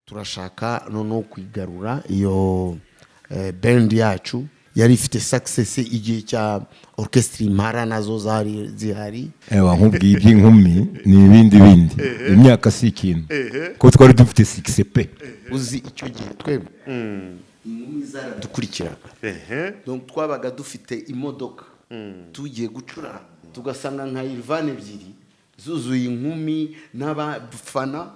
turashaka no kwigarura iyo band yacu yari ifite success igihe cya Orchestre impara nazo zihari nkubwiye iby'inkumi ni ibindi imyaka si ikintu ko twari dufite 6p uzi icyo gihe twebwe inkumi zaradukurikira donc twabaga dufite imodoka tugiye gucura tugasanga nka Irvane ebyiri zuzuye inkumi n'abafana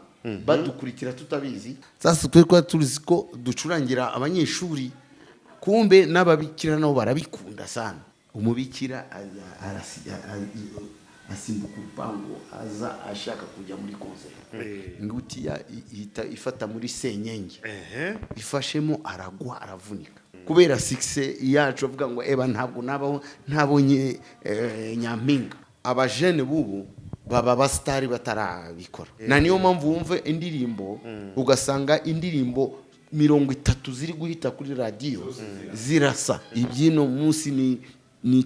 badukurikira tutabizi sasa twekwa tuzi ko ducurangira abanyeshuri kumbe n'ababikira nabo barabikunda sana umubikira asimbuka urupango aza ashaka kujya muri concert ngutiya ifata muri senyenge ifashemo aragwa aravunika kubera 6 yacu avuga ngo eba ntabwo ntabonye nyampinga abajene bubu baba bastari batarabikora na niyo mpamvu wumve indirimbo ugasanga indirimbo 30 ziri guhita kuri radio zirasa ibyino munsi ni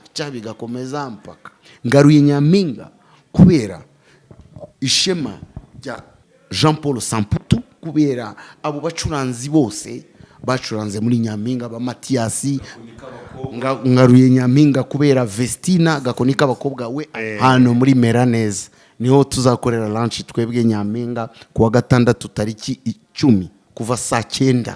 cha bigakomeza mpaka ngaruye nyampinga kubera ishema rya Jean Paul Samputu kubera abo bacuranzi bose bacuranze muri nyampinga ba Matiasi ngaruye nyampinga kubera Vestina gakonika abakobwa we hano muri Meraneza niho tuzakorera lunch twebwe nyampinga kuwa gatandatu tariki 10 kuva saa 9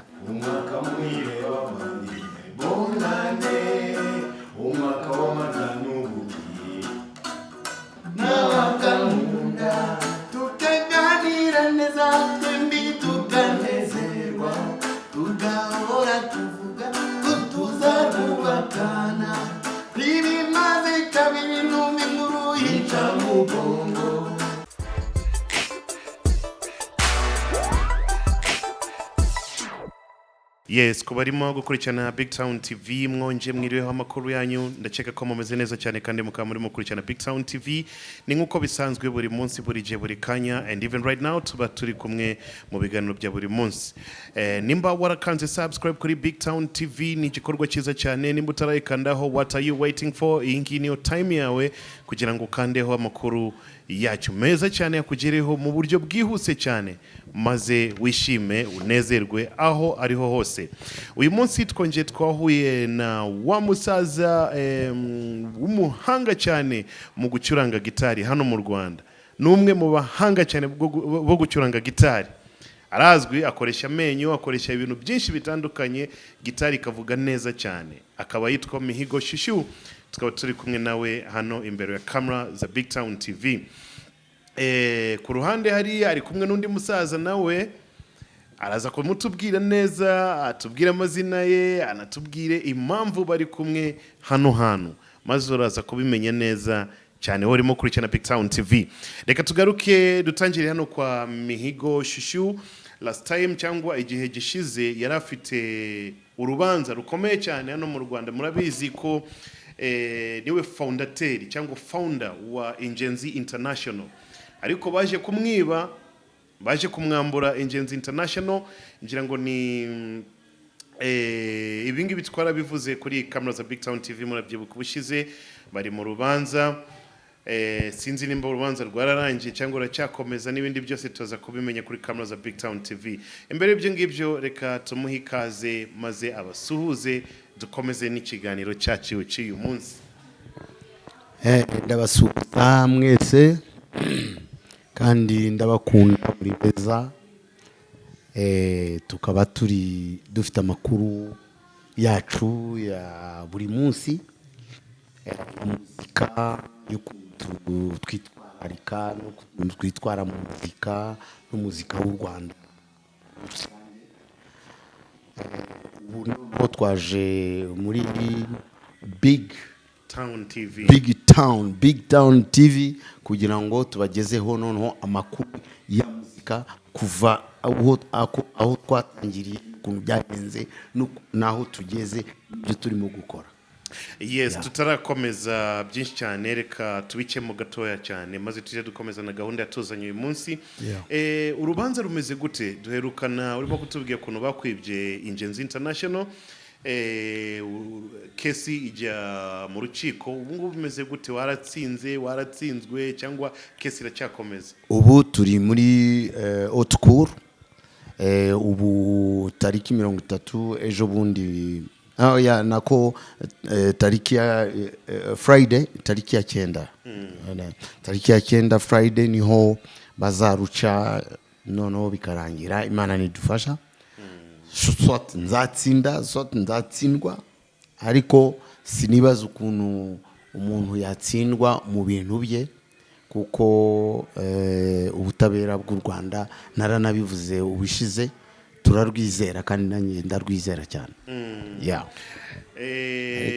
Yes, kubarimo gukurikirana BigTown TV mwonje mwiriweho amakuru yanyu ndakeka ko mumeze neza cyane kandi mukaba muri gukurikirana BigTown TV ni nkuko bisanzwe buri munsi buri je buri kanya and even right now tuba turi kumwe mu biganiro bya buri munsi nimba warakanze subscribe kuri BigTown TV ni igikorwa cyiza cyane nimba utarayikandaho what are you waiting for iyi niyo time yawe kugira ngo kandeho amakuru yacu meza cyane yakugereho mu buryo bwihuse cyane maze wishime unezerwe aho ariho hose uyu munsi twongeye twahuye na wa musaza w'umuhanga cyane mu gucuranga gitari hano mu Rwanda numwe mu bahanga cyane bo gucuranga gitari arazwi akoresha amenyo akoresha ibintu byinshi bitandukanye gitari kavuga neza cyane akaba yitwa MIHIGO Chouchou tukaba turi kumwe nawe hano imbere ya camera za BigTown TV ku ruhande hari ari kumwe n'undi musaza nawe araza kumutubwira neza atubwira amazina ye anatubwire impamvu bari kumwe hano maze uraza kubimenya neza cyane urimo kurikirana BigTown TV reka tugaruke dutangire hano kwa MIHIGO Chouchou last time cyangwa igihe gishize yari afite urubanza rukomeye cyane hano mu Rwanda murabizi ko niwe fondateri cyangwa founder wa Ingenzi International ariko baje kumwiba baje kumwambura Ingenzi International ngira ngo ni ibingi bitwara bivuze kuri camera za BigTown TV murabyibuka ubushize bari mu rubanza sinzi nimba urubanza rwararangiye cyangwa racyakomeza n'ibindi byose tuza kubimenya kuri camera za BigTown TV imbere y'ibyo ngibyo reka tumuhe ikaze maze abasuhuze dukomeze n'ikiganiro cyacu cy'uyu munsi ndabasuhuza mwese kandi ndabakunda muri beza tukaba turi dufite amakuru yacu ya buri munsi muzika yo twitwararika no twitwara mu muzika n'umuzika w'u Rwanda ubu twaje muri BigTown TV kugira ngo tubagezeho noneho amakuru ya muzika kuva aho twatangiriye ukuntu byagenze naho tugeze ibyo turimo gukora. Yes, tutarakomeza byinshi cyane reka tubice mu gatoya cyane maze tuje dukomeza na gahunda yatuzanye uyu munsi. Urubanza rumeze gute duherukana urimo kutubwiye kuntu bakwibye Ingenzi International kesi ijya mu rukiko ubu ngubu bimeze gute waratsinzwe cyangwa kesi iracyakomeza ubu turi muri haute cour ubu tariki 30 ejo bundi nako tariki ya Friday tariki ya 9 tariki ya 9 Friday niho bazaruca noneho bikarangira Imana nidufasha soit nzatsinda soit nzatsindwa ariko sinibaza ukuntu umuntu yatsindwa mu bintu bye kuko ubutabera bw'u Rwanda naranabivuze ubishize turarwizera kandi nanjye ndarwizera cyane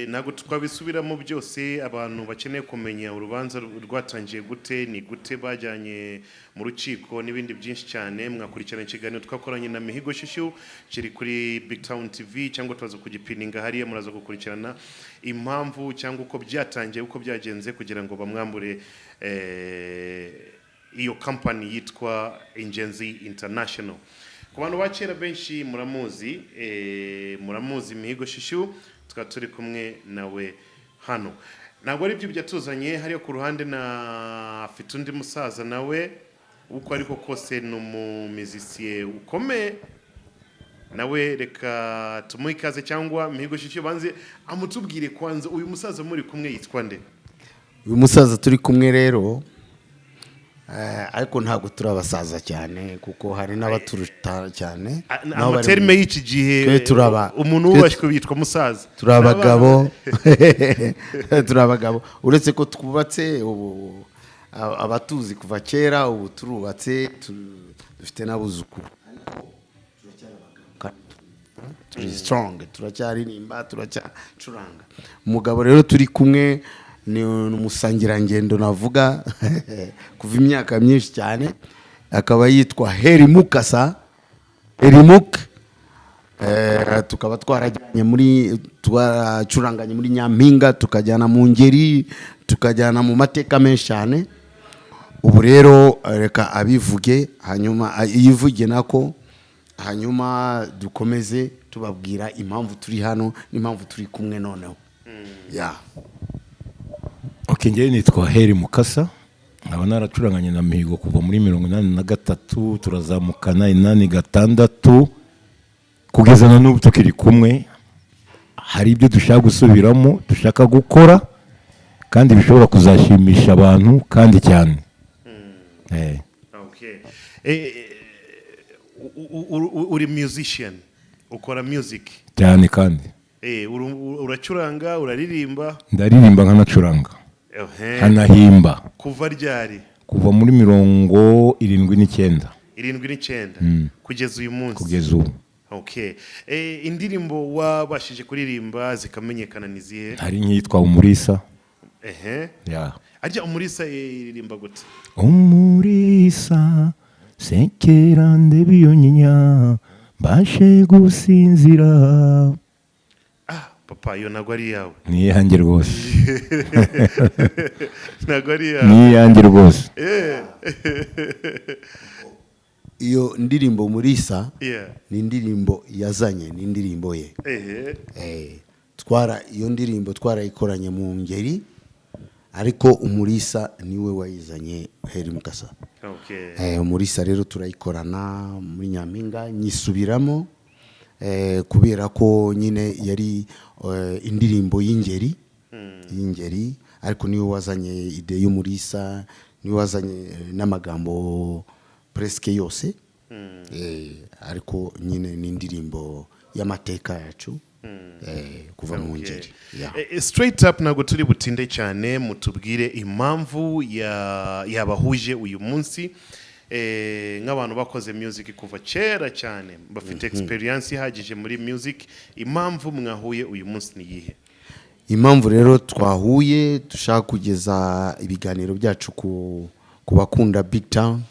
ntabwo twabisubiramo byose abantu bakeneye kumenya urubanza rwatangiye gute ni gute bajyanye mu rukiko n'ibindi byinshi cyane mwakurikirana ikiganiro twakoranye na Mihigo Chouchou kiri kuri BigTown TV cyangwa tubaza kugipininga hariya muraza gukurikirana impamvu cyangwa uko byatangiye uko byagenze kugira ngo bamwambure iyo company yitwa Ingenzi International. Ku bantu bakera benshi muramuzi Mihigo Chouchou tukaba turi kumwe nawe hano ntabwo ari byo byatuzanye hariyo ku ruhande na afite undi musaza nawe uko ariko kose ni umumizisiye ukomeye nawe reka tumuhe ikaze cyangwa Mihigo Chouchou banze amutubwire kwanza uyu musaza muri kumwe yitwa nde uyu musaza turi kumwe rero ariko ntabwo turabasaza cyane kuko hari n'abaturuta cyane amaterme y'iki gihe umuntu wubashywe yitwa musaza turabagabo uretse ko twubatse abatuzi kuva kera ubu turubatse dufite n'abuzukuru turi strong turacyaririmba turacyacuranga umugabo rero turi kumwe ni umusangirangendo navuga kuva imyaka myinshi cyane akaba yitwa Herimuk tukaba twaracuranganye muri Nyampinga tukajyana mu ngeri tukajyana mu mateka menshi cyane ubu rero reka abivuge hanyuma yivuge nako hanyuma dukomeze tubabwira impamvu turi hano n'impamvu turi kumwe noneho njyewe nitwa Herimukasa nkaba naracuranganye na Mihigo kuva muri 1983 turazamukana 86 kugeza na n'ubu tukiri kumwe hari ibyo dushaka gusubiramo dushaka gukora kandi bishobora kuzashimisha abantu kandi cyane uri musician ukora music cyane kandi uracuranga uraririmba ndaririmba nkanacuranga hanahimba kuva ryari kuva muri 79 kugeza uyu munsi kugeza ubu indirimbo wabashije kuririmba zikamenyekana nizihe hari nk'iyitwa Umurisa ajya Umurisa iririmba gute Umurisa sekera ndebiyonyinya bashe gusinzira papa iyo ntabwo ari yawe ni yanjye rwose ntabwo ari yawe ni yanjye rwose iyo ndirimbo Umurisa ni indirimbo yazanye ni indirimbo ye iyo ndirimbo twarayikoranye mu ngeri ariko Umurisa niwe wayizanye Herimukasa Umurisa rero turayikorana muri Nyampinga nyisubiramo kubera ko nyine yari indirimbo y'ingeri ariko niwe wazanye ide y'Umurisa niwe wazanye n'amagambo presque yose ariko nyine ni indirimbo y'amateka yacu kuva mu ngeri straight up ntabwo turi butinde cyane mutubwire impamvu yabahuje uyu munsi nk'abantu bakoze music kuva kera cyane bafite experience ihagije muri music impamvu mwahuye uyu munsi ni yihe impamvu rero twahuye dushaka kugeza ibiganiro byacu ku bakunda BigTown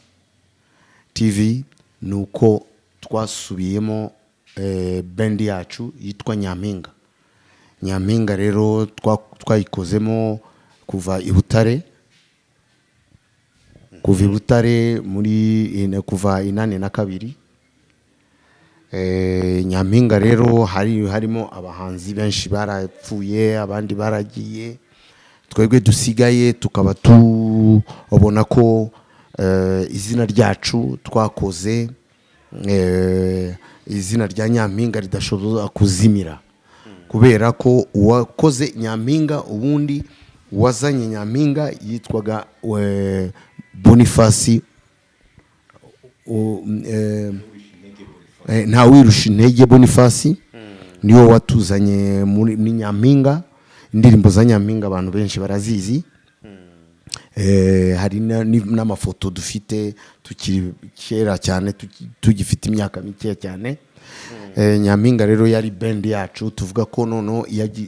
TV nuko twasubiyemo band yacu yitwa Nyampinga rero twayikozemo kuva i Butare muri kuva 82 Nyampinga rero harimo abahanzi benshi barapfuye abandi baragiye twebwe dusigaye tukaba tubona ko izina ryacu twakoze izina rya Nyampinga ridashobora kuzimira kubera ko uwakoze Nyampinga ubundi wazanye Nyampinga yitwaga Boniface nta wirusha intege Boniface niyo watuzanye muri Nyampinga indirimbo za Nyampinga abantu benshi barazizi hari n'amafoto dufite tukiri kera cyane tugifite imyaka mike cyane Nyampinga rero yari band yacu tuvuga ko nono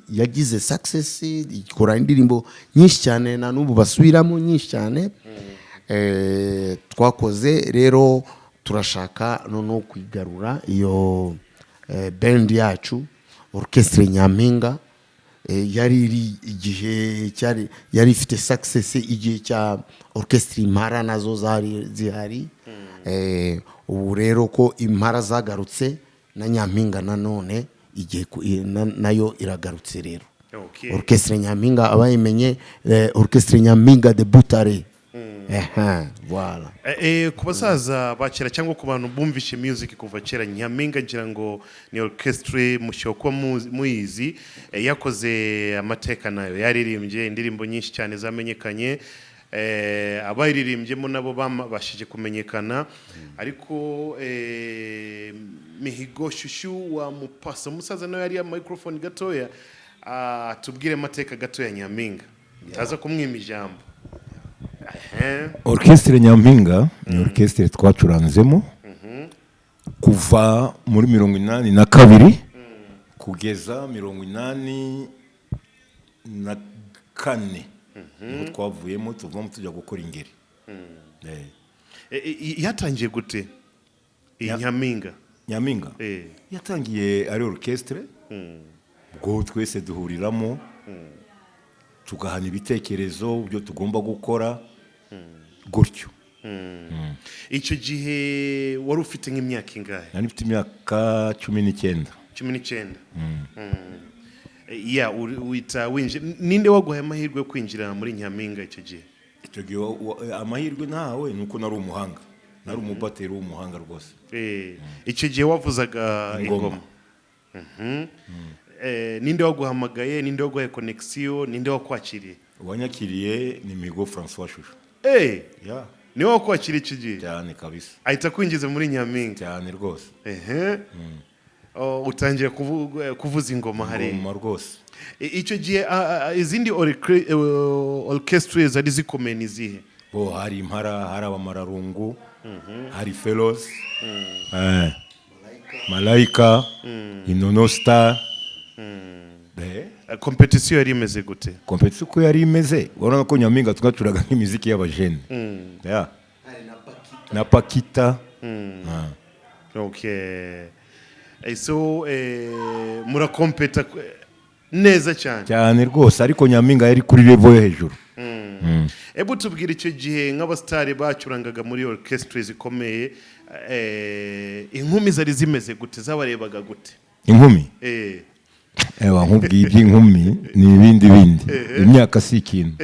yagize success ikora indirimbo nyinshi cyane na nubu basubiramo nyinshi cyane twakoze rero turashaka nono kwigarura iyo band yacu Orchestre Nyampinga yari igihe yari ifite success igihe cya Orchestre Impara nazo zihari ubu rero ko Impara zagarutse na Nyampinga nanone igihe nayo iragarutse rero Orchestre Nyampinga abayimenye Orchestre Nyampinga de Butare voilà ku basaza bakera cyangwa ku bantu bumvishe music kuva kera Nyampinga ngira ngo ni orchestre mushoko muyizi yakoze amateka nayo yaririmbye indirimbo nyinshi cyane zamenyekanye abayiririmbyemo nabo bashije kumenyekana ariko MIHIGO Chouchou wa mupasa umusaza nawe yari microphone gatoya tubwire amateka gatoya Nyampinga taza kumwima ijambo. Orchestre Nyampinga ni orchestre twacuranzemo kuva muri 82 kugeza 84 niho twavuyemo tuvamo tujya gukora ingeri. Yatangiye gute Nyampinga? Nyampinga yatangiye ari orchestre ubwo twese duhuriramo tugahana ibitekerezo byo tugomba gukora gutyo. Icyo gihe wari ufite nk'imyaka ingahe? Nari mfite imyaka 19. Ya wita winje ninde waguhaye amahirwe yo kwinjira muri Nyampinga icyo gihe? Icyo gihe amahirwe ntawe nuko nari umuhanga, nari umubateri w'umuhanga rwose. Icyo gihe wavuzaga ingoma. Ninde waguhamagaye, ninde waguhaye connection, ninde wakwakiriye? Wanyakiriye ni MIHIGO François Chouchou. Yeah. Niwe wakwakiriye icyo gihe? Cyane kabisa. Ahita kwinjiza muri Nyampinga. Cyane rwose. Utangiye kuvuza ingoma hari. Ingoma rwose. Icyo gihe izindi orchestre zari zikomeye nizihe? Hari Impara, hari Abamararungu, hari Fellows, Malaika, Inono Star. Competition yari imeze gute? Competition ko yari imeze urabona ko Nyampinga twacuraga nk'imiziki y'abajene. Na Pakita. Okay. So murakompeta neza cyane rwose ariko Nyampinga yari kuri level yo hejuru. Ebu tubwira icyo gihe nk'abastari bacurangaga muri orchestre zikomeye inkumi zari zimeze gute zabarebaga gute? Inkumi nkubwiye iby'inkumi ni ibindi imyaka si ikintu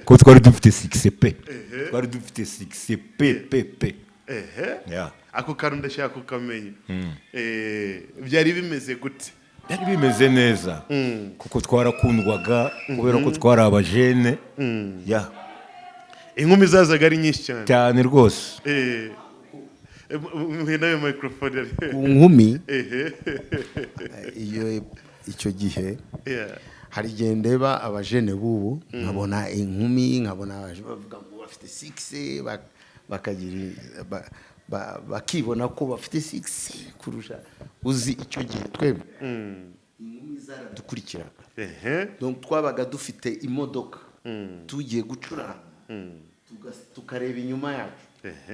ko twari dufite 6p twari dufite 6p ako kantu ndashaka kukamenya byari bimeze gute? Byari bimeze neza kuko twarakundwaga kubera ko twari abajene inkumi zazaga ari nyinshi cyane rwose. Nayo microphone inkumi icyo gihe hari igihe ndeba abajene bubu nkabona inkumi nkabona bavuga ngo bafite 6 bakagira bakibona ko bafite 6 kurusha uzi icyo gihe twebwe inkumi zaradukurikiraga donc twabaga dufite imodoka tugiye gucuranga tukareba inyuma yacu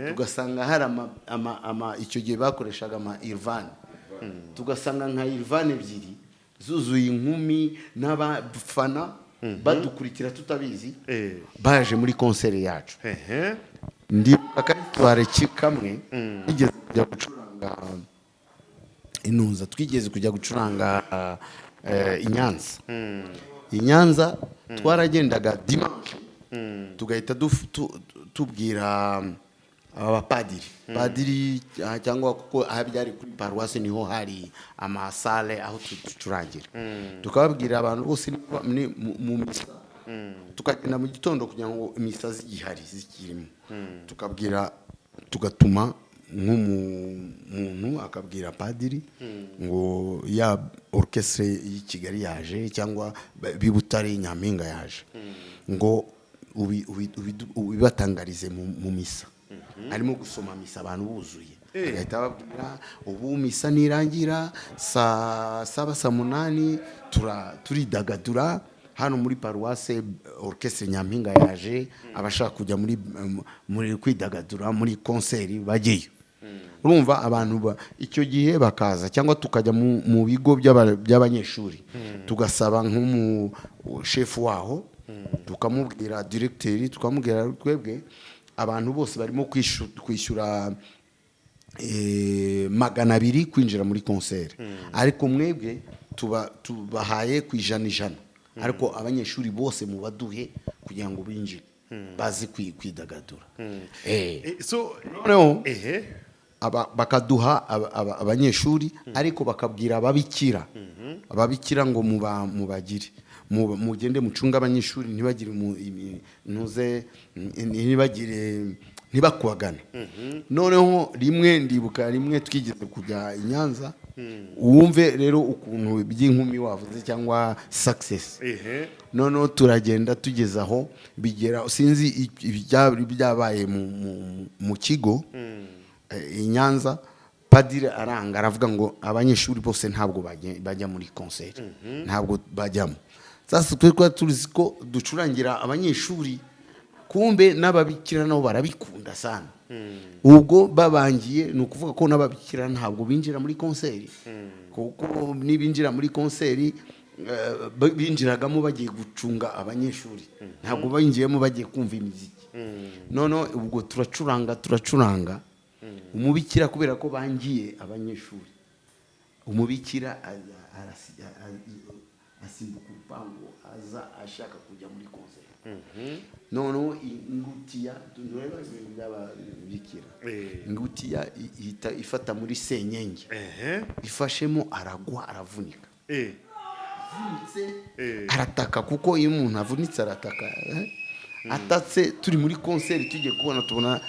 tugasanga hari icyo gihe bakoreshaga ama Irvan tugasanga nka Irvan ebyiri zuzuye inkumi n'abafana badukurikira tutabizi baje muri concert yacu. Ndi akatware kamwe igeze kujya gucuranga inunza twigeze kujya gucuranga i Nyanza twaragendaga dimanche tugahita tubwira abapadiri cyangwa kuko byari kuri paroisse niho hari amasale aho tucurangira tukababwira abantu bose mu misa tukagenda mu gitondo kugira ngo imisa zigihari zikirimo tukabwira tugatuma nk'umuntu akabwira padiri ngo ya orchestre y'i Kigali yaje cyangwa bibutare Nyampinga yaje ngo ubibatangarize mu misa arimo gusoma misa abantu buzuye agahita babwira ubu misa nirangira saa 7 turidagadura hano muri paroisse orchestre Nyampinga yaje abashaka kujya muri kwidagadura muri concert bagiye urumva abantu icyo gihe bakaza cyangwa tukajya mu bigo by'abanyeshuri tugasaba nk'umu chef waho tukamubwira directeur tukamubwira twebwe abantu bose barimo kwishyura 200 kwinjira muri concert ariko mwebwe tubahaye ku ijana ariko abanyeshuri bose mubaduhe kugira ngo binjire bazi kwidagadura so noneho bakaduha abanyeshuri ariko bakabwira ababikira ngo mubagire mugende mucunga abanyeshuri ntibagire ntibakubagane noneho rimwe twigeze kujya i Nyanza wumve rero ukuntu by'inkumi wavuze cyangwa success noneho turagenda tugeza aho bigera sinzi byabaye mu kigo i Nyanza padiri aranga aravuga ngo abanyeshuri bose ntabwo bajya muri concert ntabwo bajyamo sasa twekwa tuzi ko ducurangira abanyeshuri kumbe n'ababikira nabo barabikunda sana ubwo babangiye no kuvuga ko n'ababikira ntabwo binjira muri concert kuko nibinjira muri concert binjiragamo bagiye gucunga abanyeshuri ntabwo bayinjiyemo bagiye kumva imiziki none ubwo turacuranga umubikira kubera ko bangiye abanyeshuri umubikira asimbuka urupango aza ashaka kujya muri concert noneho ingutiya tureba ibintu by'ababikira ingutiya ifata muri senyenge ifashemo aragwa aravunika arataka kuko iyo umuntu avunitse arataka atatse turi muri concert tujye tubona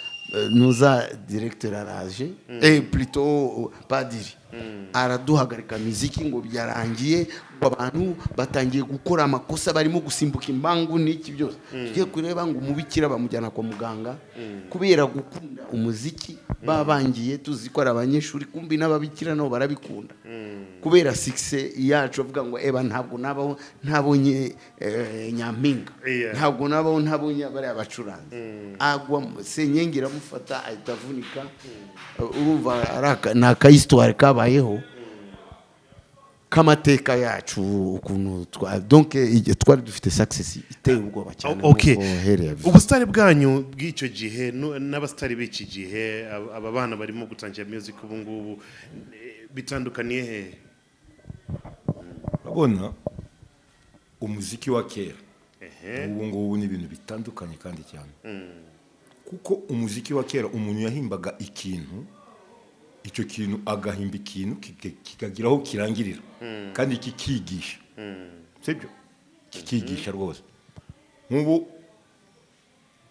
nuza directeur araje plutôt padiri araduhagarika muziki ngo byarangiye abantu batangiye gukora amakosa barimo gusimbuka imbangu n'iki byose tugiye kureba ngo umubikira bamujyana kwa muganga kubera gukunda umuziki babangiye tuzi ko ari abanyeshuri kumbi n'ababikira nabo barabikunda kubera success yacu avuga ngo ntabwo ntabonye Nyampinga ntabwo ntabonye bari abacuranzi agwa senyenge iramufata ahitavunika urumva naka histoire kabayeho kamateka yacu ukuntu donc twari dufite success iteye ubwoba cyane ubustari bwanyu bw'icyo gihe n'abastari b'iki gihe aba bana barimo gutangira music ubu ngubu bitandukaniye he abona umuziki wa kera ubu ngubu ni ibintu bitandukanye kandi cyane kuko umuziki wa kera umuntu yahimbaga ikintu icyo kintu agahimba ikintu kikagiraho kirangirira kandi kikigisha sibyo kikigisha rwose nk'ubu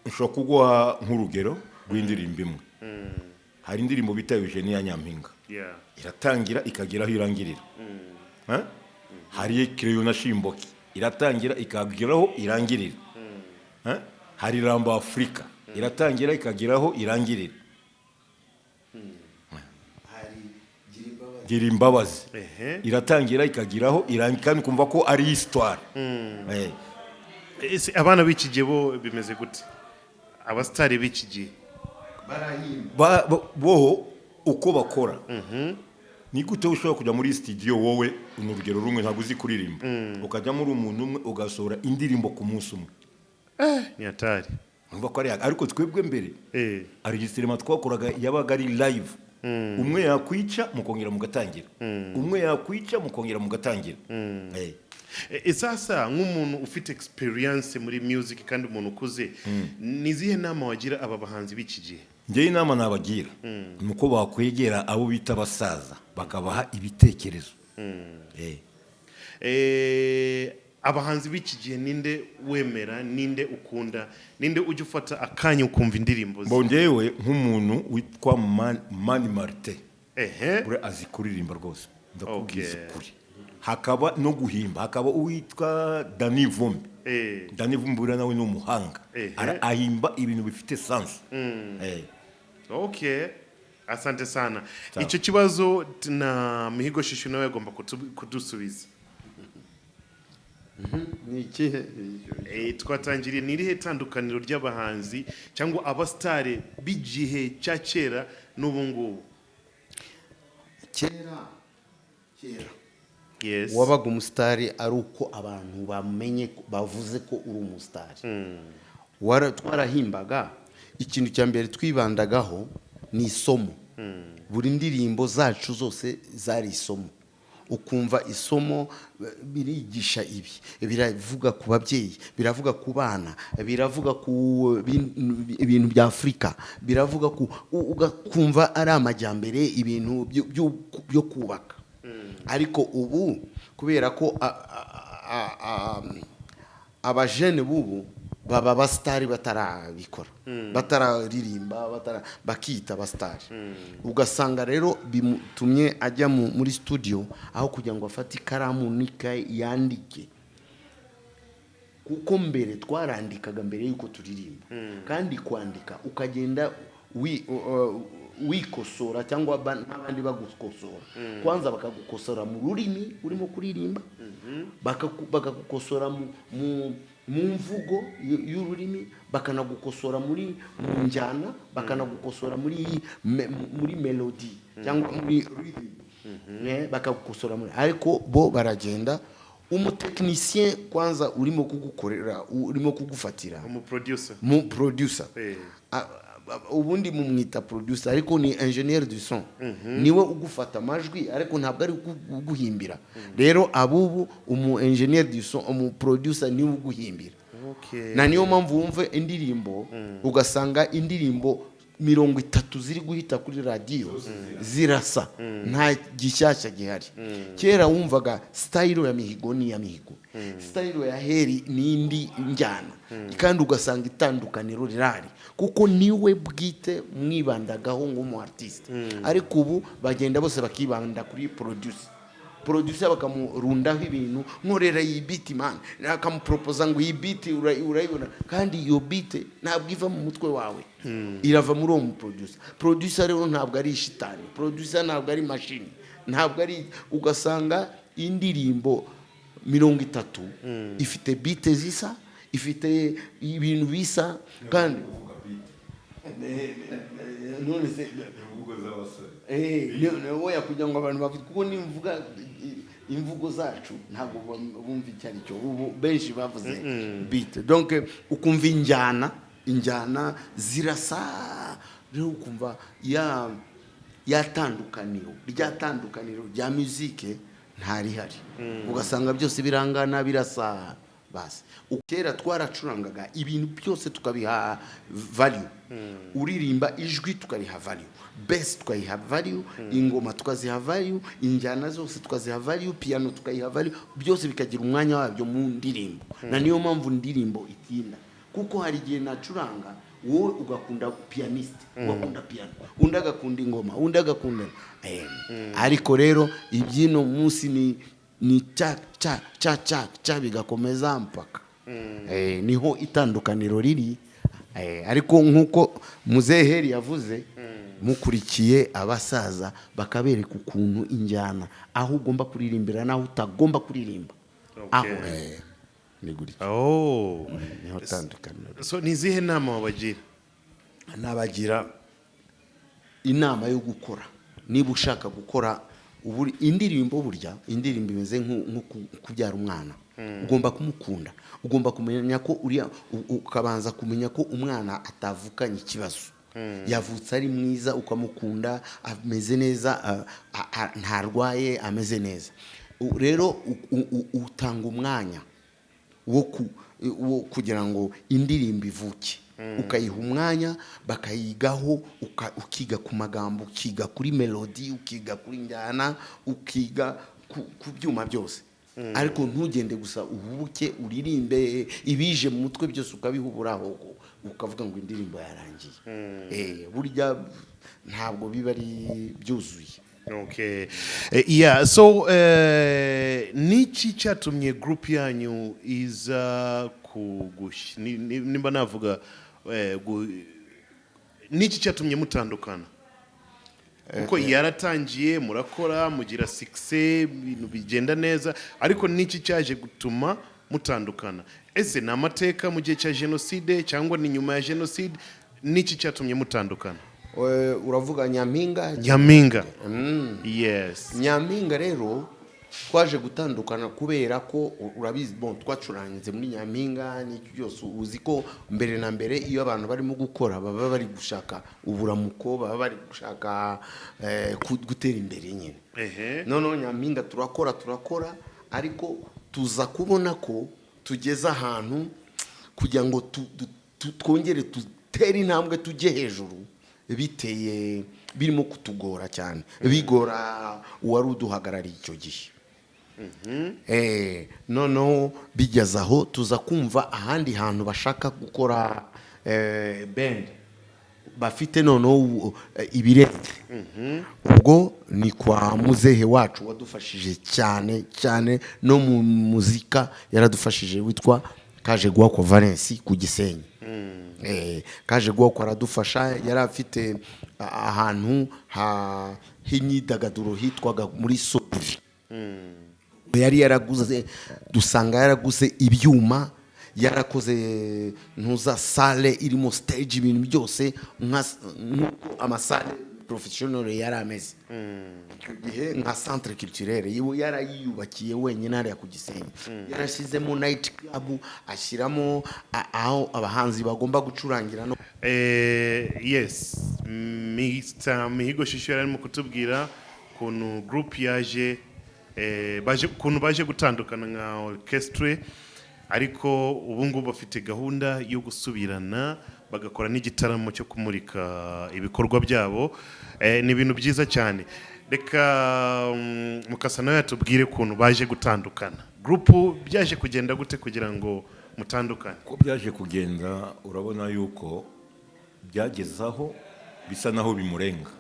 nshobora kuguha nk'urugero rw'indirimbo imwe hari indirimbo bita Eugenie ya Nyampinga iratangira ikageraho irangirira hari Kireyo na Shimboki iratangira ikageraho irangirira hari Ramba Afrika iratangira ikageraho irangirira gira imbabazi iratangira ikagiraho irangirira kandi kumva ko ari histoire abana b'iki gihe bo bimeze gute abastari b'iki gihe bo uko bakora ni gute ushobora kujya muri studio wowe urugero rumwe ntabwo uzi kuririmba ukajya muri umuntu umwe ugasohora indirimbo ku munsi umwe ni atari ariko twebwe mbere ari igisirema twakoraga yabaga ari live umwe yakwica mukongera mugatangira umwe yakwica mukongera mugatangira sasa nk'umuntu ufite experience muri music kandi umuntu ukuze nizihe nama wagira aba bahanzi b'iki gihe? njye inama nabagira nuko bakwegera abo bita basaza bakabaha ibitekerezo abahanzi b'iki gihe ninde wemera, ninde ukunda, ninde ujya ufata akanya ukumva indirimbo ze? Bongewe nk'umuntu witwa Mani Martin ure azi kuririmba rwose ndakubwiza ukuri. Hakaba no guhimba, hakaba uwitwa Dani Vumbi. Dani Vumbi ura nawe n'umuhanga ahimba ibintu bifite sense. Okay, asante sana. Icyo kibazo na Mihigo Chouchou nawe agomba kudusubiza. Nikihe twatangiriye nirihe tandukaniro ry'abahanzi cyangwa abastare bigihe cya kera n'ubu ngubu? Kera yes, wabaga umustari ari uko abantu bamenye bavuze ko uri umustari. Twarahimbaga ikintu cya mbere twibandagaho ni isomo. Buri ndirimbo zacu zose zari isomo. Ukumva isomo birigisha ibi, biravuga ku babyeyi, biravuga ku bana, biravuga ku ibintu bya Afrika, biravuga ku ukumva ari amajyambere, ibintu byo kubaka. Ariko ubu kubera ko abajene bubu baba bastari batarabikora, batararirimba, bakita bastari. Ugasanga rero bimutumye ajya muri studio aho kugira ngo afate ikaramu n'ikaye yandike, kuko mbere twarandikaga mbere yuko turirimba. Kandi kwandika ukagenda wikosora cyangwa n'abandi bagukosora. Kwanza bakagukosora mu rurimi urimo kuririmba, bakagukosora mu mvugo y'ururimi, bakanagukosora muri njyana, bakanagukosora muri melody cyangwa muri rhythm, bakagukosora muri. Ariko bo baragenda umutekinisien kwanza urimo kugukorera, urimo kugufatira, mu producer ubundi mumwita producer, ariko ni ingénieur du son. Niwe ugufata amajwi ariko ntabwo ari uguhimbira. Rero abubu ingénieur du son, producer niwe uguhimbira. Na niyo mpamvu wumve indirimbo ugasanga indirimbo 30 ziri guhita kuri radio zirasa, nta gishyashya gihari. Kera wumvaga style ya Mihigo ni ya Mihigo, style ya Heri ni indi njyana, kandi ugasanga itandukaniro rirari kuko niwe bwite mwibandagaho nk'umu artist. Ariko ubu bagenda bose bakibanda kuri producer bakamurundaho ibintu, nkorera iyi beat man, akamuproposa ngo iyi beat urayibona, kandi iyo beat ntabwo iva mu mutwe wawe, irava muri uwo producer. Rero ntabwo ari shitani, producer ntabwo ari machine, ntabwo ari. Ugasanga indirimbo 30 ifite beat zisa, ifite ibintu bisa, kandi none se imvugo z'abasore woya kugira ngo abantu bavuge, kuko nimvuga imvugo zacu ntabwo bumva icyari cyo. Ubu benshi bavuze beat, donc ukumva injyana zirasa. Rero ukumva yatandukaniro rya musique ntarihari. Ugasanga byose birangana, birasa basi. Ukera twaracurangaga ibintu byose tukabiha value. Uririmba ijwi tukariha value, bass tukayiha value, ingoma tukaziha value, injyana zose tukaziha value, piano tukayiha value, byose bikagira umwanya wabyo mu ndirimbo. Na niyo mpamvu ndirimbo itinda, kuko hari igihe nacuranga wowe ugakunda pianist, ugakunda piano, undi agakunda ingoma, undi agakunda ariko rero ibyino munsi ni cha bigakomeza mpaka niho itandukaniro riri. Ariko nkuko Muzeheri yavuze, mukurikiye abasaza bakabereka ukuntu injyana, aho ugomba kuririmbira naho utagomba kuririmba. Aho ni guri. Niho tandukaniro. So nizihe nama wabagira? Nabagira inama yo gukora. Niba ushaka gukora indirimbo, burya indirimbo imeze nko kubyara umwana. Ugomba kumukunda, ugomba kumenya ko ukabanza kumenya ko umwana atavukanye ikibazo. yavutse ari mwiza ukamukunda ameze neza ntarwaye ameze neza rero utanga umwanya wo kugira ngo indirimbo ivuke ukayiha umwanya bakayigaho ukiga ku magambo ukiga kuri melody ukiga kuri njyana ukiga ku byuma byose ariko ntugende gusa uhubuke uririmbe ibije mu mutwe byose ukabihuburaho ukavuga ngo indirimbo yarangiye burya ntabwo biba ari byuzuye. Okay. Yeah, so niki cyatumye group yanyu iza nimba navuga niki cyatumye mutandukana kuko yaratangiye murakora mugira success ibintu bigenda neza ariko niki cyaje gutuma mutandukana ese ni amateka mu gihe cya genocide cyangwa ni nyuma ya genocide niki cyatumye mutandukana? Uravuga Nyampinga? Nyampinga. Yes. Nyampinga rero twaje gutandukana kubera ko urabizi twacurangize muri Nyampinga n'icyo byose uzi ko mbere na mbere iyo abantu barimo gukora baba bari gushaka uburamuko baba bari gushaka gutera imbere nyine. None Nyampinga turakora ariko tuza kubona ko tugeze ahantu kugira ngo twongere dutere intambwe tujye hejuru biteye birimo kutugora cyane bigora uwari uduhagarariye icyo gihe. Noneho bigeze aho tuza kumva ahandi hantu bashaka gukora band bafite noneho ibirenze. Ubwo ni kwa muzehe wacu wadufashije cyane no mu muzika yaradufashije witwa Kaje Guhakwa Valence ku Gisenyi. Kaje Guhakwa aradufasha yari afite ahantu h'imyidagaduro hitwaga muri Sobi. Yari yaraguze dusanga yaraguze ibyuma yarakoze ntuza salle irimo stage ibintu byose amasale professionnel yarameze gihe nka centre culturel yarayubakiye wenyine ari ku Gisenyi yarashizemo night club ashyiramo aho abahanzi bagomba gucurangira no yes Mr. Mihigo Chouchou yarimo kutubwira kuntu group yaje baje gutandukana nka Orchestre ariko ubu ngubu bafite gahunda yo gusubirana bagakora n'igitaramo cyo kumurika ibikorwa byabo. Ni ibintu byiza cyane. Reka Mukasa nawe yatubwire kuntu baje gutandukana. Group byaje kugenda gute kugira ngo mutandukane? Ko byaje kugenda urabona yuko byagezaho bisa naho bimurenga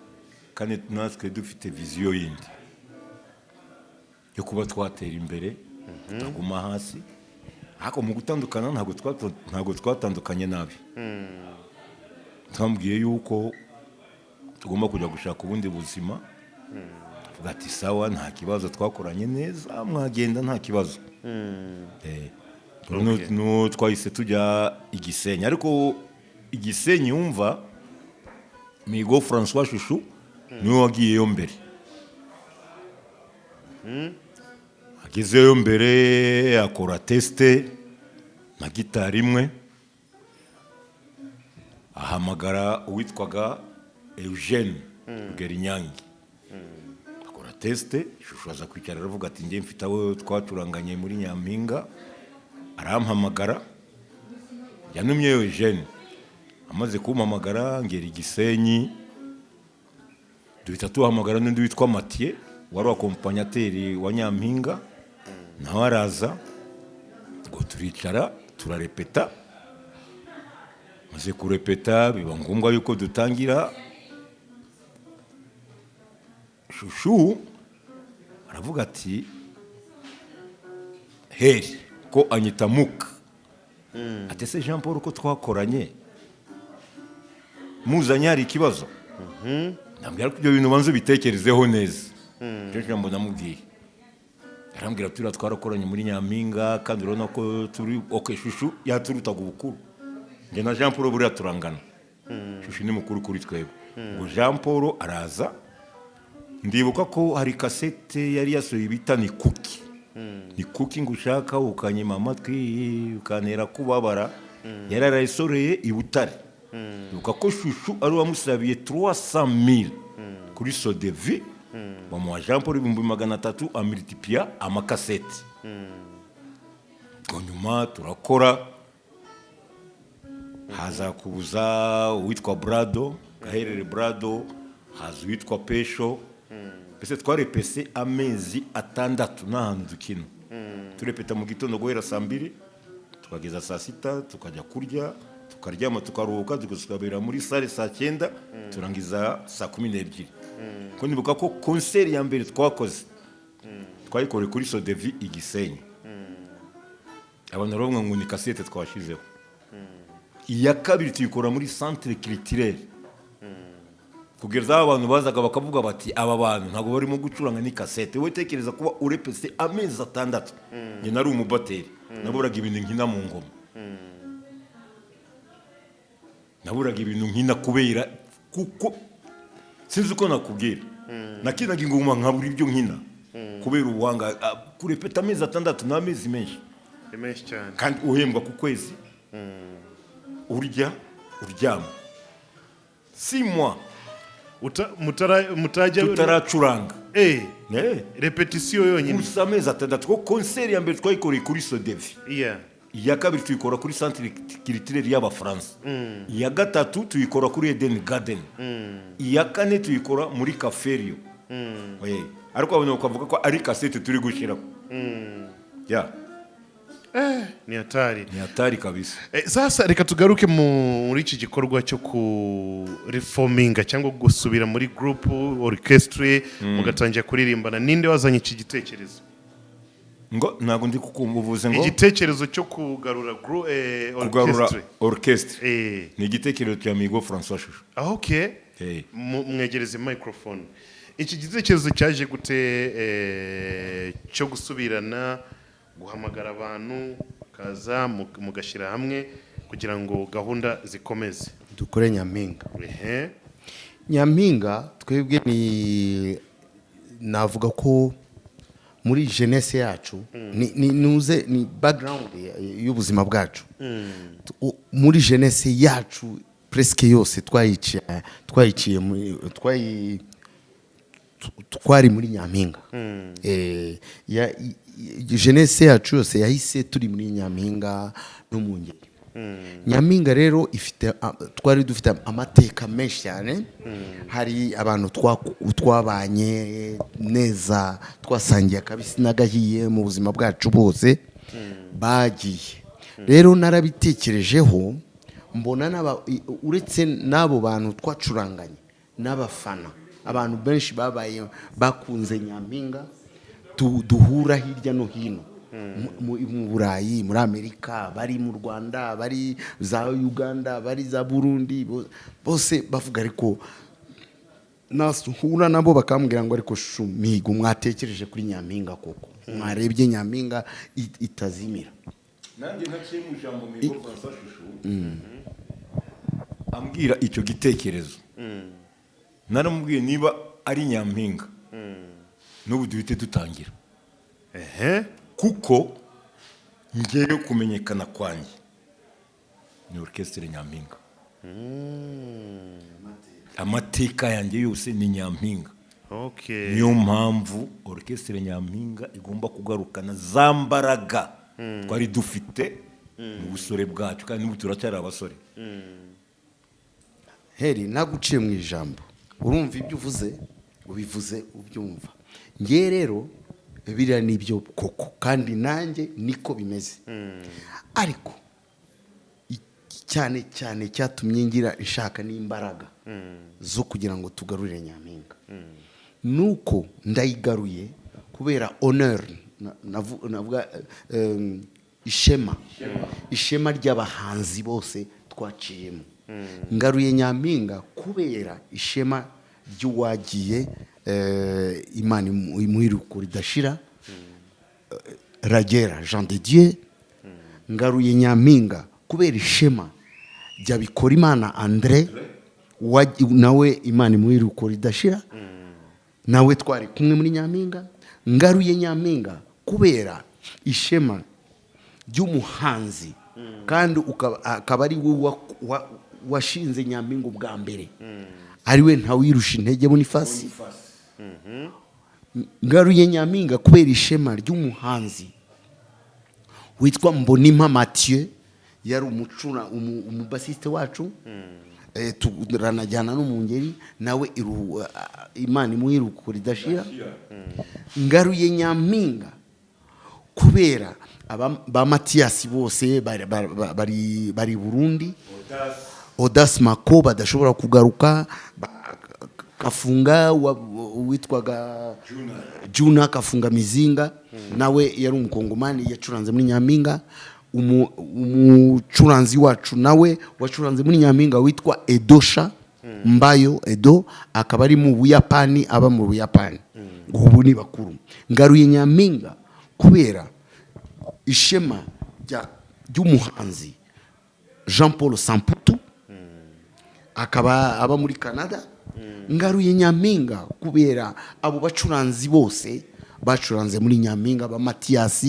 kandi natwe dufite vision yindi yo kuba twatera imbere tutaguma hasi. Hako mu gutandukana ntabwo twatandukanye nabi. Twambwiye yuko tugomba kujya gushaka ubundi buzima. Tuvuga ati sawa nta kibazo twakoranye neza mwagenda nta kibazo. No twahise tujya Igisenyi ariko Igisenyi yumva Mihigo François Chouchou niwe wagiyeyo mbere. Agezeyo mbere akora teste na gitari imwe ahamagara uwitwaga Eugene Gerinyangi akora teste. Chouchou aza kwicara aravuga ati njye mfite abo twacuranganye muri Nyampinga arampamagara yanumye Eugene amaze kumpamagara ngera Igisenyi duhita tuhamagara n'undi witwa Mathieu wari akompanyateri wa Nyampinga nawe araza ngo turicara turarepeta. Maze kurepeta biba ngombwa yuko dutangira. Chouchou aravuga ati heri ko anyita muka atese Jean Paul ko twakoranye muzanye hari ikibazo. Nambwira ko ibyo bintu banze bitekerezeho neza. Jeje mbona mubwiye arambwira turi twarakoranye muri Nyampinga kandi urabona ko turi okay. Chouchou yaturutaga ubukuru nge na Jean Paul buriya turangana. Chouchou ni mukuru kuri twebwe. Ngo Jean Paul araza ndibuka ko hari cassette yari yasohoye bita ni Cookie. Ni Cookie ngushaka ukanyima amatwi ukanera kubabara yararayisoreye i Butare Ibuka ko Chouchou ari wamusabiye 300,000 kuri Sodevi bamuha Jean Paul 300 amultiplia amakaseti. Nyuma turakora haza kuza uwitwa Brado, Gaherere Brado, haza uwitwa Pesho. Pese twarepese amezi atandatu n'ahantu dukina. Turepeta mu gitondo guhera saa 2 tukageza saa 6 tukajya kurya tukaryama tukaruhuka tugasubira muri salle saa 9 turangiza saa 12. Ko nibuka ko concert ya mbere twakoze twayikore kuri Sodevi Igisenyi. Abantu bavuga ngo ni cassette twashizeho. Iya kabiri tuyikora muri centre culturel. Kugeza abantu bazaga bakavuga bati aba bantu ntago barimo gucuranga ni cassette. Wowe tekereza kuba urepese amezi atandatu. Nge nari umubateri. Naburaga ibintu nkina mu ngoma. Naburaga ibintu nkina kubera kuko sinzi uko nakubwira. Nakinaga ingoma nkabura ibyo nkina. Kubera ubuhanga kurepeta amezi atandatu n'amezi menshi. Menshi cyane. Kandi uhembwa ku kwezi. Urya uryama. 6 mois mutajya tutaracuranga. Repetition yonyine. Gusa amezi atandatu ko concert ya mbere twayikoreye kuri Sodevi. Iya kabiri tuyikora kuri centre culturel y'Abafaransa. Iya gatatu tuyikora kuri Eden Garden. Iya kane tuyikora muri Caferio. Ariko abantu bakavuga ko ari cassette turi gushira. Ni hatari kabisa. Sasa reka tugaruke muri iki gikorwa cyo ku reforminga cyangwa gusubira muri group orchestre mugatangira kuririmbana. Ninde wazanye iki gitekerezo? Ngo nago ndi kukumbuvuze ngo igitekerezo cyo kugarura orchestre. Ni igitekerezo cya MIHIGO François Chouchou. Okay. Mwegereze microphone. Iki gitekerezo cyaje gute cyo gusubirana guhamagara abantu kaza mugashira hamwe kugira ngo gahunda zikomeze dukore Nyampinga. Nyampinga twebwe ni navuga ko muri jeunesse yacu ni background y'ubuzima bwacu. Muri jeunesse yacu presque yose twari muri Nyampinga. Jeunesse yacu yose yahise turi muri Nyampinga no mu ngeri. Nyampinga rero twari dufite amateka menshi cyane. Hari abantu twabanye neza twasangiye kabisi nagahiye mu buzima bwacu bose bagiye. Rero narabitekerejeho mbona uretse nabo bantu twacuranganye n'abafana abantu benshi babaye bakunze Nyampinga duhura hirya no hino mu Burayi, muri Amerika, bari mu Rwanda, bari za Uganda, bari za Burundi, bose bavuga ariko nasuhura nabo bakambwira ngo ariko MIHIGO mwatekereje kuri Nyampinga koko mwarebye Nyampinga itazimira. Nanjye naciye mu jambo MIHIGO François Chouchou ambwira icyo gitekerezo. Naramubwiye niba ari Nyampinga n'ubu duhite dutangira. Kuko ngiye kumenyekana kwanjye ni orchestre Nyampinga. Amateka yanjye yose ni Nyampinga. Niyo mpamvu orchestre Nyampinga igomba kugarukana za mbaraga twari dufite mu busore bwacu kandi n'ubu turacyari abasore. Heri naguciye mu ijambo urumva ibyo uvuze ubivuze ubyumva. Ngiye rero biriya nibyo koko kandi nanjye niko bimeze. Ariko cyane cyane cyatumye ngira ishaka n'imbaraga zo kugira ngo tugarure Nyampinga. Nuko ndayigaruye kubera honor navuga ishema ry'abahanzi bose twaciyemo. Ngaruye Nyampinga kubera ishema ry'uwagiye Imana imuhiruko ridashira Ragera Jean de Dieu. Ngaruye Nyampinga kubera ishema rya Bikorimana André nawe Imana imuhiruko ridashira nawe twari kumwe muri Nyampinga. Ngaruye Nyampinga kubera ishema ry'umuhanzi kandi akaba ari washinze Nyampinga bwa mbere ariwe ntawirusha intege Boniface. Ngaruye Nyampinga kubera ishema ry'umuhanzi witwa Mbonimpa Mathieu, yari umubasiste wacu. Turanajyana no mu ngeri nawe Imana imuhiruko ridashira. Ngaruye Nyampinga kubera ba Mathias bose bari Burundi, Odas Mako badashobora kugaruka, kafunga witwaga Juna kafunga Mizinga, nawe yari umukongomani yacuranze muri Nyampinga. Umucuranzi wacu nawe wacuranze muri Nyampinga witwa Edosha Mbayo Edo, akaba ari mu Buyapani, aba mu Buyapani. Ubu ni bakuru. Ngaruye Nyampinga kubera ishema ry'umuhanzi Jean Paul Samputu, akaba aba muri Canada. Ngaruye Nyampinga kubera abo bacuranzi bose bacuranze muri Nyampinga, ba Mathias.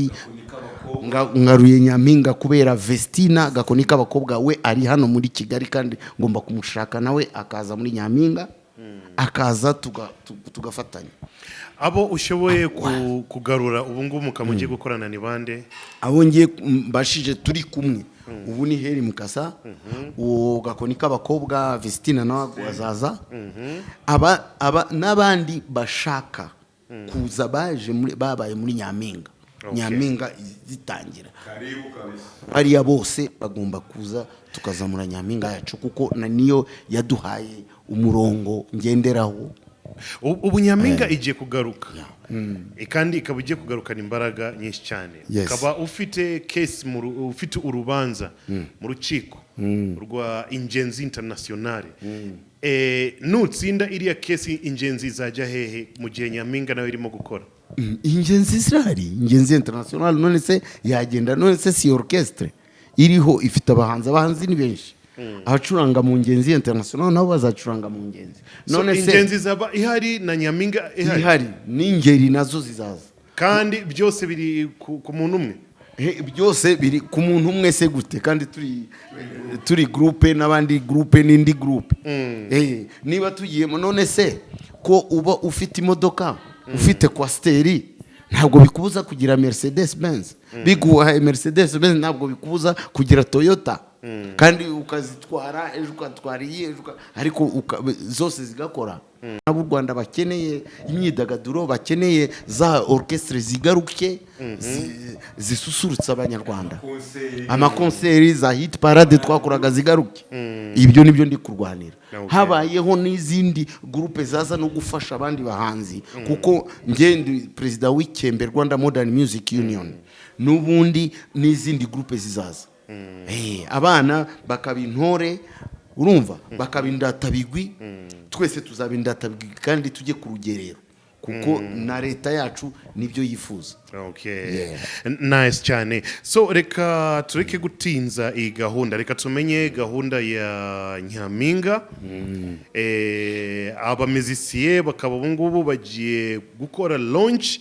Ngaruye Nyampinga kubera Vestina Gakonika Abakobwa we ari hano muri Kigali, kandi ngomba kumushaka nawe akaza muri Nyampinga, akaza tugafatanya. Abo ushoboye kugarura ubu ngubu mukamugiye gukorana ni bande? Abo ngiye mbashije turi kumwe ubu ni Heri Mukasa, Gakonika Abakobwa, Vestina nawe azaza. Aba n'abandi bashaka kuza babaye muri Nyampinga. Nyampinga zitangira karibu kabisa, ariya bose bagomba kuza tukazamura Nyampinga yacu, kuko niyo yaduhaye umurongo ngenderaho. Ubu Nyampinga igiye kugaruka, kandi ikaba igiye kugarukana imbaraga nyinshi cyane. Ukaba ufite case ufite urubanza mu rukiko rwa Ingenzi International. Nutsinda iriya case Ingenzi zajya hehe mu gihe Nyampinga nawe irimo gukora? Ingenzi zirahari, Ingenzi International none se yagenda, none se si orchestre iriho ifite abahanzi ni benshi. Abacuranga mu Ingenzi International nabo bazacuranga mu Ingenzi. None se Ingenzi zaba ihari na Nyampinga ihari n'ingeri nazo zizaza, kandi byose biri ku muntu umwe. Byose biri ku muntu umwe se gute? Kandi turi groupe n'abandi groupe n'indi groupe. Niba tugiyemo, none se ko uba ufite imodoka ufite kwasteri, ntabwo bikubuza kugira Mercedes Benz. Biguha Mercedes Benz ntabwo bikubuza kugira Toyota. Kandi ukazitwara ejo ukatwariye ariko zose zigakora. Abo Rwanda bakeneye imyidagaduro, bakeneye za orchestre zigaruke zisusurutsa abanyarwanda. Amakonseri za hit parade twakoraga zigaruke. Ibyo nibyo ndi kurwanira. Habayeho n'izindi groupe zaza no gufasha abandi bahanzi, kuko ngende president w'Ikembe Rwanda Modern Music Union, n'ubundi n'izindi groupe zizaza. Abana bakabintore, urumva, bakabindatabigwi, twese tuzabindatabigwi kandi tujye ku rugerero, kuko na leta yacu nibyo yifuza. Nice cyane. So reka tureke gutinza iyi gahunda, reka tumenye gahunda ya Nyampinga. Abamuzisiye bakaba ubu ngubu bagiye gukora launch.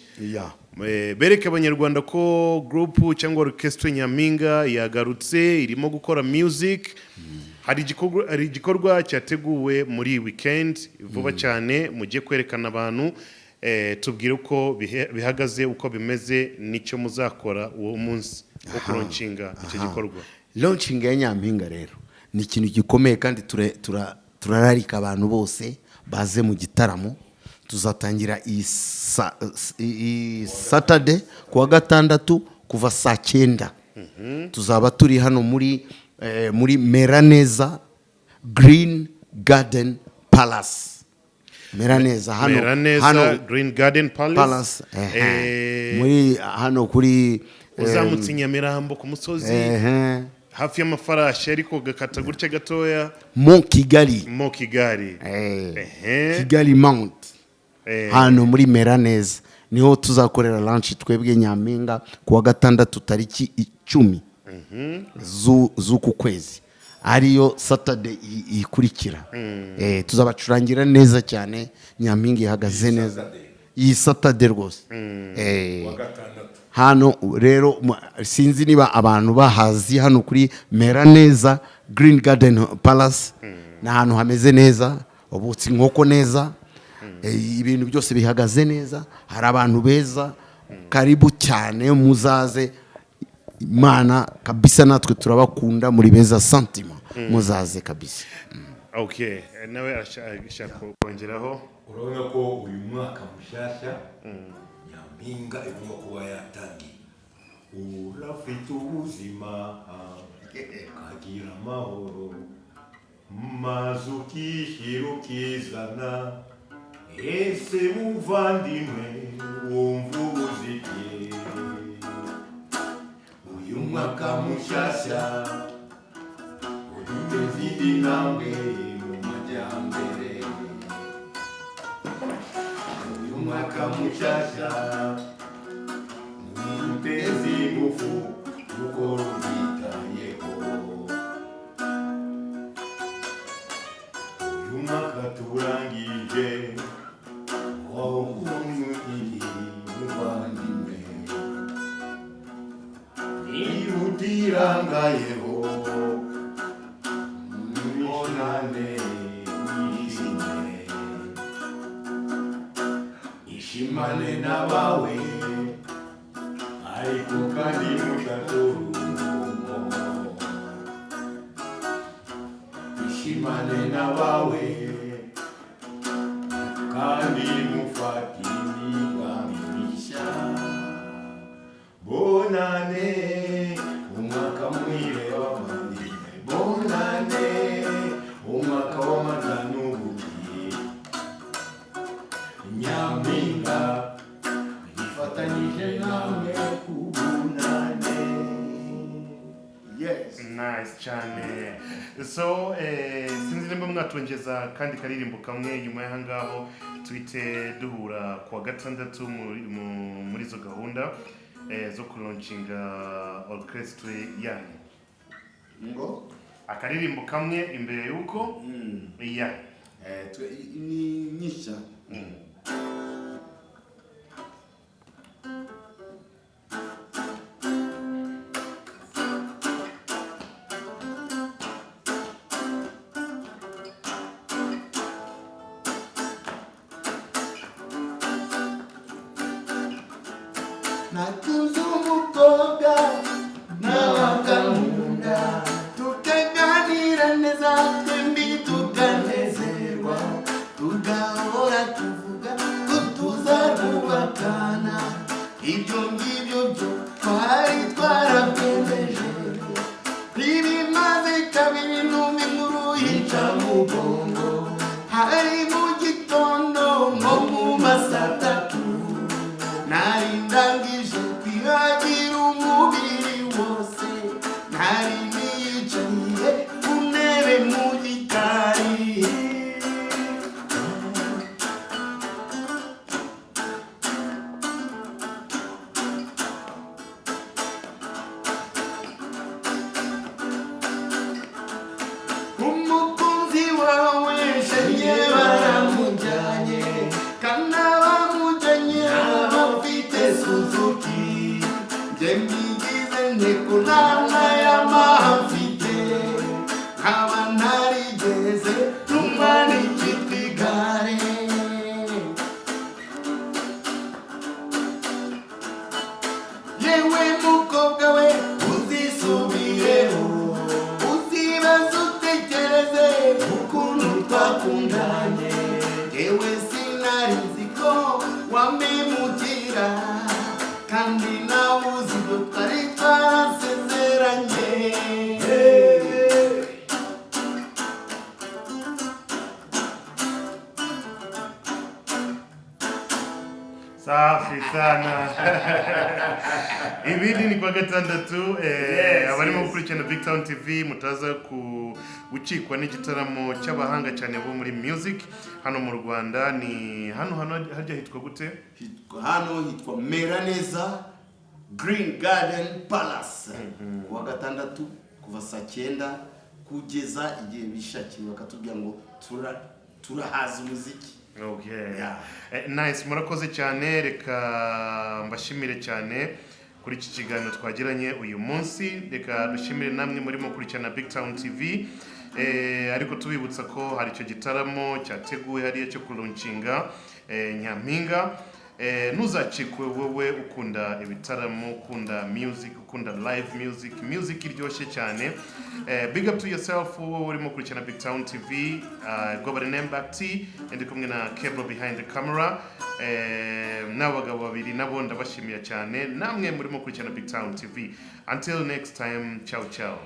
Bereke abanyarwanda ko group cyangwa orchestre Nyampinga yagarutse, irimo gukora music. Hari igikorwa cyateguwe muri weekend vuba cyane, mugiye kwerekana abantu. Tubwire uko bihagaze, uko bimeze, nicyo muzakora uwo munsi wo kuronshinga icyo gikorwa. Launching ya Nyampinga rero ni ikintu gikomeye, kandi turararika abantu bose baze mu gitaramo. Tuzatangira iyi Saturday kuwa gatandatu kuva saa 9. Tuzaba turi hano muri Meraneza Green Garden Palace. Meraneza hano Green Garden Palace. Muri hano kuri uzamutse Nyamirambo ku musozi, hafi y'amafarashi ariko gakata gutya gatoya, Mo Kigali. Kigali Mount. Hano muri Meraneza niho tuzakorera launch twebwe Nyampinga kuwa gatandatu tariki 10 z'uku kwezi, ariyo Saturday ikurikira. Tuzabacurangira neza cyane, Nyampinga ihagaze neza iyi Saturday rwose. Hano rero sinzi niba abantu bahazi hano kuri Meraneza Green Garden Palace ni ahantu hameze neza ubutsi inkoko neza ibintu byose bihagaze neza hari abantu beza karibu cyane muzaze Imana kabisa natwe turabakunda muri beza santima muzaze kabisa. Okay, nawe ashaka kongeraho urabona ko uyu mwaka mushasha nyampinga igomba kuba yatangiye urafite ubuzima kagira amahoro maze ukishyira ukizana ese muvandimwe wumva ubuzike uyu mwaka mushasha uduteze intambwe mu majyambere uyu mwaka mushasha uduteze ingufu ukora ubwitayeho uyu mwaka turangije wowe ukuntu muvandimwe niba utirangayeho mubonane wishime ishimane n'abawe ariko kandi mutatorungo ishimane n'abawe kandi mufate imigambi mishya bonane umwaka muhire w'abavandimwe bonane umwaka w'amata n'ubuki nyampinga ifatanyije namwe kubunane. Yes, nice cyane. So sinzi nimba mwatongeza kandi karirimbo kamwe nyuma y'ahangaho twite duhura kwa gatandatu muri zo gahunda zo kulauncinga orchestre yanyu ngo akaririmbo kamwe imbere yuko iya ni nyisha Nakuza umukobwa n'abakamunda tukaganira neza twembi tukanezerwa tugahora tuvuga ko tuzarwubakana ibyo ngibyo byo twari twarabyemeje ntibimaze kabiri n'umwe nkuru yica mugongo hari mu gitondo nko mu masatatu nari ndangije kwihagira umubiri wose nari niyicariye ku ntebe mu gikari umukunzi wawe shenge baramujyanye kandi abamujyanye abafite Suzuki njye mbigize ntekurana y'amahafite nkaba ntarigeze numva n'ikitwa igare yewe mukobwa we uzisubireho uzibaze utekereze ukuntu twakundanye yewe sinari nzi ko wamemukira kandi nawe uzi ko twari twarasezeranye safi sana ibindi ni kwa gatandatu abarimo gukurikirana BigTown TV mutaza gucikwa n'igitaramo cy'abahanga cyane bo muri music hano mu Rwanda ni hano harya hitwa gute hano hitwa Meraneza Green Garden Palace wa gatandatu kuva saa 9 kugeza igihe bishakiye bakatubwira ngo turahaza umuziki. Okay. Yeah. Nice, murakoze cyane reka mbashimire cyane kuri iki kiganiro twagiranye uyu munsi. Reka dushimire namwe murimo kurikirana BigTown TV, ariko tubibutsa ko hari icyo gitaramo cyateguwe hariya cyo kuruncinga Nyampinga. Ntuzacikwe wowe ukunda ibitaramo, ukunda music, ukunda live music iryoshye cyane. Big up to yourself wowe urimo kurikirana BigTown TV. Go by the name Back T, ndi kumwe na Cable behind the camera. N'abagabo babiri nabo ndabashimiye cyane, namwe murimo kurikirana BigTown TV. Until next time, ciao ciao.